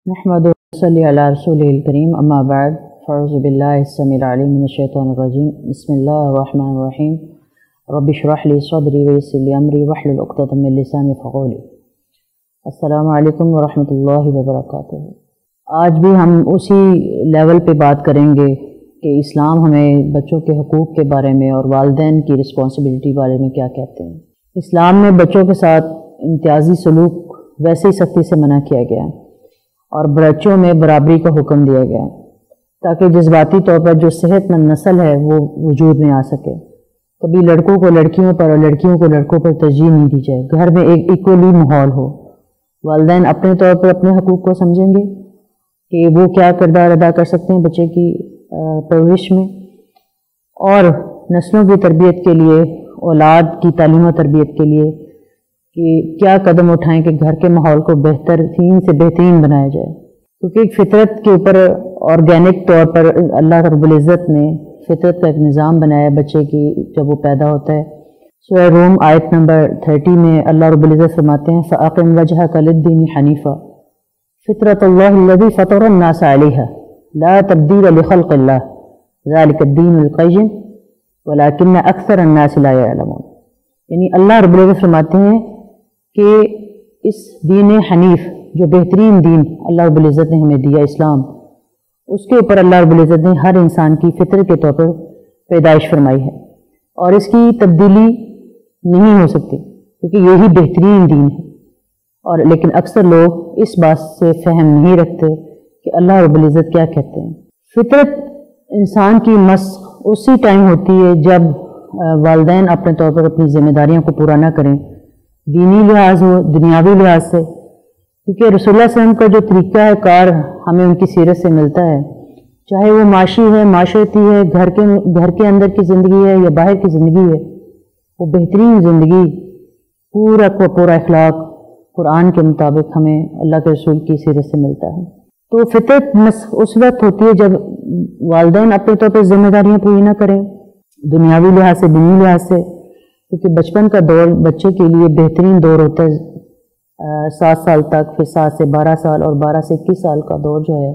नहमदु व नसल्ली अला रसूलिल करीम अम्मा बाद फ़अऊज़ु बिल्लाहि अस्समीइल अलीम मिनश शैतानिर रजीम बिस्मिल्लाहिर रहमानिर रहीम रब्बि इश्रह ली सदरी व यस्सिर ली अमरी वहलुल उक़दतम मिन लिसानी यफ़क़हू क़ौली। अस्सलामु अलैकुम व रहमतुल्लाहि व बरकातुहू। आज भी हम उसी लेवल पे बात करेंगे कि इस्लाम हमें बच्चों के हकूक़ के बारे में और वालिदैन की रिस्पॉन्सिबिलिटी बारे में क्या कहते हैं। इस्लाम में बच्चों के साथ इम्तियाज़ी सलूक वैसे ही सख्ती से मना किया गया और बच्चों में बराबरी का हुक्म दिया गया ताकि जज्बाती तौर पर जो सेहतमंद नस्ल है वो वजूद में आ सके। कभी लड़कों को लड़कियों पर और लड़कियों को लड़कों पर तरजीह नहीं दी जाए। घर में एक इक्वली माहौल हो। वालिदैन अपने तौर पर अपने हकूक़ को समझेंगे कि वो क्या किरदार अदा कर सकते हैं बच्चे की परवरिश में, और नस्लों की तरबियत के लिए, औलाद की तालीम और तरबियत के लिए कि क्या कदम उठाएं कि घर के माहौल को बेहतरीन से बेहतरीन बनाया जाए। क्योंकि एक फितरत के ऊपर ऑर्गेनिक तौर पर अल्लाह रब्बुल इज़्ज़त ने फितरत का एक निज़ाम बनाया बच्चे की जब वो पैदा होता है। सूरह रूम आयत नंबर 30 में अल्लाह रब्बुल इज़्ज़त फरमाते हैं फ़अक़िम वजहक लिद्दीन हनीफ़ा फ़ितरतल्लाहि अल्लज़ी फ़तरन्नास अलैहा ला तब्दील लिख़ल्क़िल्लाह ज़ालिकद्दीनुल क़य्यिम वलाकिन्न अक्सरन्नास ला यअलमून। यानी अल्लाह रब्बुल इज़्ज़त फरमाते हैं कि इस दीन हनीफ जो बेहतरीन दीन अल्लाह रब्बुल इज़्ज़त ने हमें दिया इस्लाम, उसके ऊपर अल्लाह रब्बुल इज़्ज़त ने हर इंसान की फितर के तौर पर पैदाइश फरमाई है और इसकी तब्दीली नहीं हो सकती क्योंकि यही बेहतरीन दीन है। और लेकिन अक्सर लोग इस बात से फहम नहीं रखते कि अल्लाह रब्बुल इज़्ज़त क्या कहते हैं। फितरत इंसान की मस्ख उसी टाइम होती है जब वालिदैन अपने तौर पर अपनी जिम्मेदारियों को पूरा ना करें, दीनी लिहाज हो, दुनियावी लिहाज से। क्योंकि रसूलुल्लाह सल्लल्लाहु अलैहि वसल्लम का जो तरीका है कार हमें उनकी सीरत से मिलता है, चाहे वो माशी है, माशरती है, घर के अंदर की ज़िंदगी है या बाहर की ज़िंदगी है, वो बेहतरीन ज़िंदगी पूरा का पूरा अखलाक कुरान के मुताबिक हमें अल्लाह के रसूल की सीरत से मिलता है। तो फितरत उस वक्त होती है जब वालिदैन अपने तौर पर जिम्मेदारियाँ पूरी ना करें, दुनियावी लिहाज से, दीनी लिहाज से। क्योंकि बचपन का दौर बच्चे के लिए बेहतरीन दौर होता है 7 साल तक, फिर 7 से 12 साल और 12 से 21 साल का दौर जो है,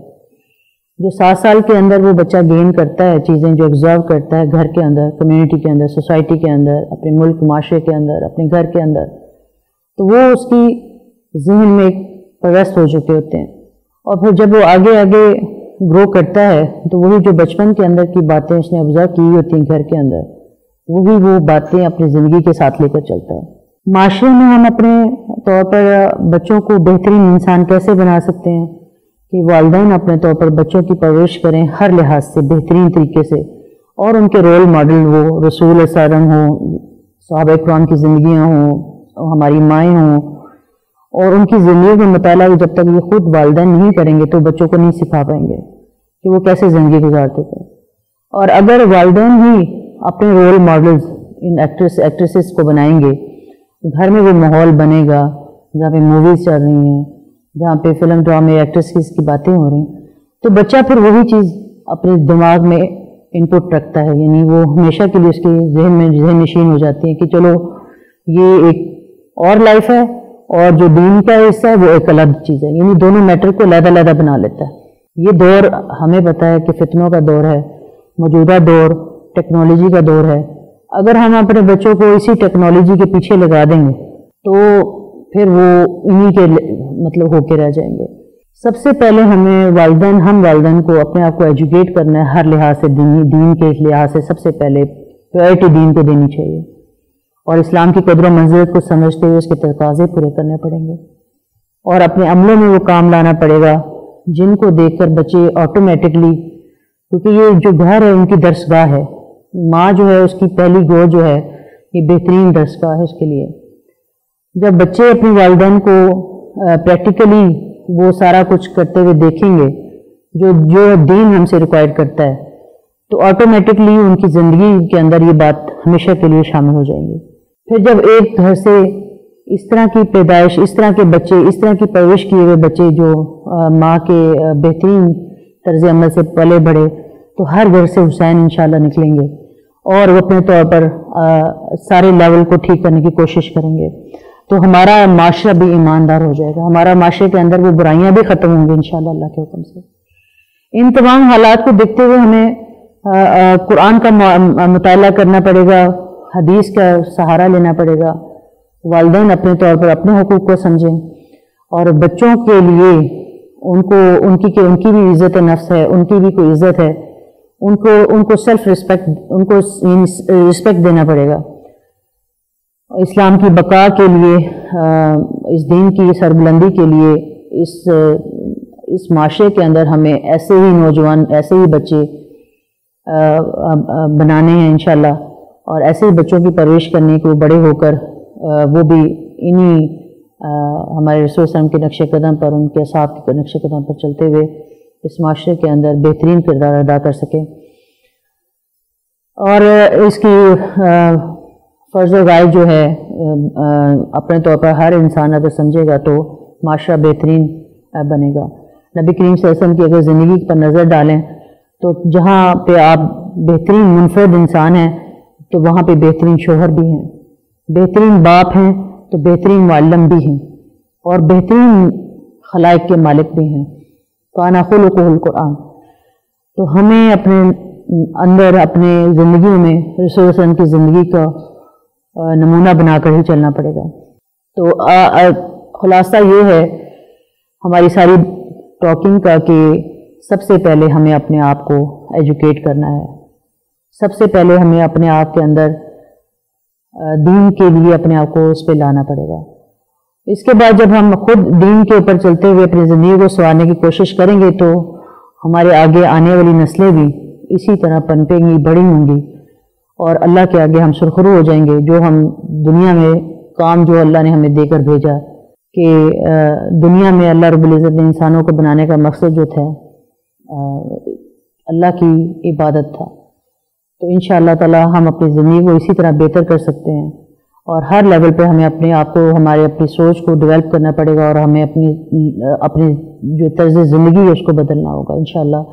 जो 7 साल के अंदर वो बच्चा गेन करता है चीज़ें, जो ऑब्जर्व करता है घर के अंदर, कम्युनिटी के अंदर, सोसाइटी के अंदर, अपने मुल्क माशरे के अंदर, अपने घर के अंदर, तो वो उसकी जहन में परवस्त हो चुके होते हैं। और फिर जब वो आगे आगे ग्रो करता है तो वही जो बचपन के अंदर की बातें उसने ऑब्जर्व की होती हैं घर के अंदर, वही वो बातें अपनी ज़िंदगी के साथ लेकर चलता है। माशरे में हम अपने तौर पर बच्चों को बेहतरीन इंसान कैसे बना सकते हैं कि वालिदैन अपने तौर पर बच्चों की परवरिश करें हर लिहाज से बेहतरीन तरीके से, और उनके रोल मॉडल वो रसूल सल्लल्लाहु अलैहि वसल्लम हों, सहाबा किराम की ज़िंदगियाँ हों, हमारी माएँ हों, और उनकी ज़िंदगी का मुताला जब तक ये खुद वालिदैन नहीं करेंगे तो बच्चों को नहीं सिखा पाएंगे कि वो कैसे ज़िंदगी गुजारते थे। और अगर वालिदैन ही अपने रोल मॉडल्स इन एक्ट्रेसेस को बनाएंगे, घर में वो माहौल बनेगा जहाँ पे मूवीज़ चल रही हैं, जहाँ पे फिल्म ड्रामे एक्ट्रेसेस की बातें हो रही हैं, तो बच्चा फिर वही चीज़ अपने दिमाग में इनपुट रखता है। यानी वो हमेशा के लिए उसके जहन नशीन हो जाती है कि चलो ये एक और लाइफ है और जो दीन का हिस्सा है वो एक अलग चीज़ है। यानी दोनों मैटर को अलग-अलग बना लेता है। ये दौर हमें पता है कि फितनों का दौर है, मौजूदा दौर टेक्नोलॉजी का दौर है। अगर हम अपने बच्चों को इसी टेक्नोलॉजी के पीछे लगा देंगे तो फिर वो इन्हीं के मतलब होके रह जाएंगे। सबसे पहले हम वालिदैन को अपने आप को एजुकेट करना है हर लिहाज से, दीन के लिहाज से सबसे पहले प्रायोरिटी दीन को देनी चाहिए और इस्लाम की कदर मंज़िलत को समझते हुए उसके तकाज़े पूरे करने पड़ेंगे और अपने अमलों में वो काम लाना पड़ेगा जिनको देखकर बच्चे ऑटोमेटिकली, क्योंकि ये जो घर है उनकी दरसगाह है, माँ जो है उसकी पहली गोद जो है ये बेहतरीन दरसगाह है उसके लिए। जब बच्चे अपने वालिदैन को प्रैक्टिकली वो सारा कुछ करते हुए देखेंगे जो दीन हमसे रिक्वायर करता है, तो ऑटोमेटिकली उनकी ज़िंदगी के अंदर ये बात हमेशा के लिए शामिल हो जाएंगी। फिर जब एक घर से इस तरह की पैदाइश, इस तरह के बच्चे, इस तरह की परवरिश किए हुए बच्चे जो माँ के बेहतरीन तर्ज अमल से पले बढ़े, तो हर घर से हुसैन इंशाल्लाह निकलेंगे और वो अपने तौर पर सारे लेवल को ठीक करने की कोशिश करेंगे। تو ہمارا معاشرہ بھی ایماندار ہو جائے گا، ہمارا معاشرے کے اندر وہ برائیاں بھی ختم ہوں گی انشاءاللہ اللہ کے حکم سے۔ ان تمام حالات کو دیکھتے ہوئے ہمیں قرآن کا مطالعہ کرنا پڑے گا، حدیث کا سہارا لینا پڑے گا، والدین اپنے طور پر اپنے حقوق کو سمجھیں، اور بچوں کے لیے ان کی بھی عزت نفس ہے، ان کی بھی کوئی عزت ہے، ان کو سیلف رسپیکٹ، ان کو رسپیکٹ دینا پڑے گا۔ اسلام کی بقا کے لیے، اس دین کی سربلندی کے لیے، اس معاشرے کے اندر ہمیں ایسے ہی نوجوان، ایسے ہی بچے بنانے ہیں انشاءاللہ، اور ایسے ہی بچوں کی پرورش کرنے کو بڑے ہو کر وہ بھی انہی ہمارے رسول صلی اللہ علیہ وسلم کے نقش قدم پر، ان کے اصحاب کے نقش قدم پر چلتے ہوئے اس معاشرے کے اندر بہترین کردار ادا کر سکیں۔ اور اس کی فرض و غائب جو ہے اپنے طور پر ہر انسان اگر سمجھے گا تو معاشرہ بہترین بنے گا۔ نبی کریم صلی اللہ علیہ وسلم کی اگر زندگی پر نظر ڈالیں تو جہاں پہ آپ بہترین منفرد انسان ہیں تو وہاں پہ بہترین شوہر بھی ہیں، بہترین باپ ہیں تو بہترین معلم بھی ہیں، اور بہترین خلائق کے مالک بھی ہیں۔ کان خلقہ القرآن۔ تو ہمیں اپنے اندر، اپنے زندگیوں میں رسول صلی اللہ علیہ وسلم کی زندگی کا نمونہ بنا کر ہی چلنا پڑے گا۔ تو خلاصہ یہ ہے ہماری ساری ٹاکنگ کا کہ سب سے پہلے ہمیں اپنے آپ کو ایجوکیٹ کرنا ہے، سب سے پہلے ہمیں اپنے آپ کے اندر دین کے لیے اپنے آپ کو اس پہ لانا پڑے گا۔ اس کے بعد جب ہم خود دین کے اوپر چلتے ہوئے اپنی زندگی کو سنوارنے کی کوشش کریں گے تو ہمارے آگے آنے والی نسلیں بھی اسی طرح پنپیں گی، بڑی ہوں گی، اور اللہ کے آگے ہم سرخرو ہو جائیں گے۔ جو ہم دنیا میں کام جو اللہ نے ہمیں دے کر بھیجا، کہ دنیا میں اللہ رب العزت نے انسانوں کو بنانے کا مقصد جو تھا اللہ کی عبادت تھا، تو انشاءاللہ تعالی ہم اپنی زندگی کو اسی طرح بہتر کر سکتے ہیں، اور ہر لیول پہ ہمیں اپنے آپ کو، اپنی سوچ کو ڈیولپ کرنا پڑے گا، اور ہمیں اپنی جو طرز زندگی ہے اس کو بدلنا ہوگا انشاءاللہ،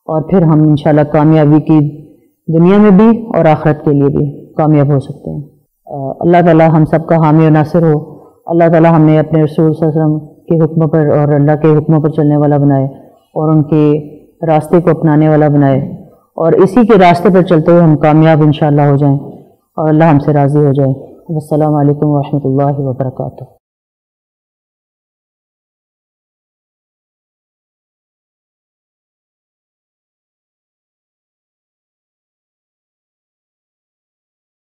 اور پھر ہم انشاءاللہ کامیابی کی دنیا میں بھی اور آخرت کے لیے بھی کامیاب ہو سکتے ہیں۔ اللہ تعالی ہم سب کا حامی و ناصر ہو۔ اللہ تعالی ہمیں اپنے رسول صلی اللہ علیہ وسلم کے حکم پر اور اللہ کے حکموں پر چلنے والا بنائے، اور ان کے راستے کو اپنانے والا بنائے، اور اسی کے راستے پر چلتے ہوئے ہم کامیاب انشاءاللہ ہو جائیں، اور اللہ ہم سے راضی ہو جائے۔ السلام علیکم ورحمۃ اللہ وبرکاتہ۔